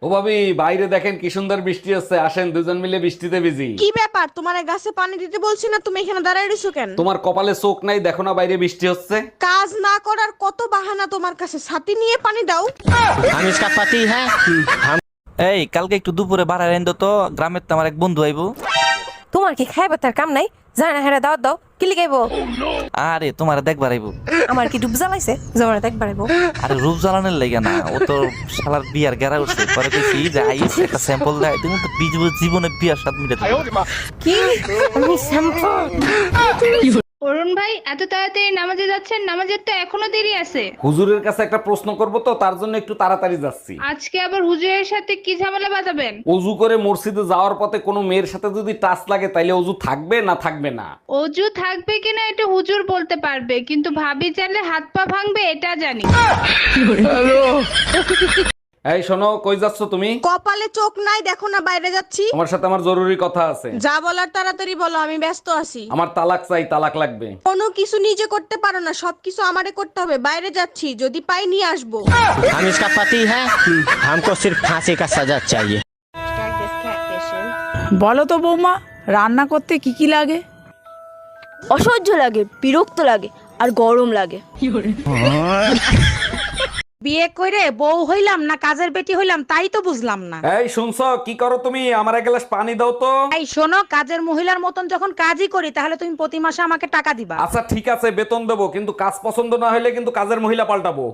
ও ভাবি, বাইরে দেখেন কি সুন্দর বৃষ্টি হচ্ছে, আসেন দুজন মিলে বৃষ্টিতে ভিজি। কি ব্যাপার, তোমার গাছে পানি দিতে বলছি না, তুমি এখানে দাঁড়ায় রইছো কেন? তোমার কপালে চোখ নাই, দেখো না বাইরে বৃষ্টি হচ্ছে। কাজ না করার কত বাহানা তোমার কাছে, ছাতি নিয়ে পানি দাও। हम इसका पति है। এই কালকে একটু দুপুরে বাড়ায় এনে তো, গ্রামের তো আমার এক বন্ধু আইবো। তোমার কি খাইবার তার কাম নাই? জানা না হেরা দাওয়াত দাও, কি লিখাইবো? আরে তোমার দেখবার আইবো। আমার কি ডুব জ্বালাইছে জমানা দেখবার আইবো? আরে রূপ জ্বালানোর লাগে না, ও তো শালার বিয়ার গেরা উঠছে। পরে কইছি যে আইস একটা স্যাম্পল দেয়, তুমি তো জীবনে বিয়ার স্বাদ মিটাতে পারবে না। কি আমি শ্যাম্পু? অরুণ ভাই, এত তাড়াতাড়ি নামাজে যাচ্ছেন? নামাজের তো এখনো দেরি আছে। হুজুরের কাছে একটা প্রশ্ন করব তো, তার জন্য একটু তাড়াতাড়ি যাচ্ছি। আজকে আবার হুজুরের সাথে কি ঝামেলা বাঁধাবেন? অজু করে মসজিদে যাওয়ার পথে কোনো মেয়ের সাথে যদি টাচ লাগে, তাইলে অজু থাকবে না থাকবে না? অজু থাকবে কিনা এটা হুজুর বলতে পারবে, কিন্তু ভাবি চাইলে হাত পা ভাঙবে এটা জানি। এই শোনো, কই যাচ্ছ তুমি? কপালে চোখ নাই, দেখো না বাইরে যাচ্ছি। তোমার সাথে আমার জরুরি কথা আছে। যা বলার তাড়াতাড়ি বলো, আমি ব্যস্ত আছি। আমার তালাক চাই, তালাক লাগবে। কোনো কিছু নিজে করতে পারো না, সবকিছু আমারে করতে হবে। বাইরে যাচ্ছি, যদি পাই নিয়ে আসবো। हम इसका पति है। हमको सिर्फ फांसी का सजा चाहिए। বলো তো বৌমা, রান্না করতে কি কি লাগে? অসহ্য লাগে, বিরক্ত লাগে, আর গরম লাগে। বিয়ে করে বউ হইলাম না কাজের বেটি হইলাম, তাই তো বুঝলাম না। এই শুনছো, কি করো তুমি? আমার এক গ্লাস পানি দাও তো। এই শোনো, কাজের মহিলার মতন যখন কাজই করি, তাহলে তুমি প্রতি মাসে আমাকে টাকা দিবা। আচ্ছা ঠিক আছে, বেতন দেবো, কিন্তু কাজ পছন্দ না হলে কিন্তু কাজের মহিলা পাল্টাবো।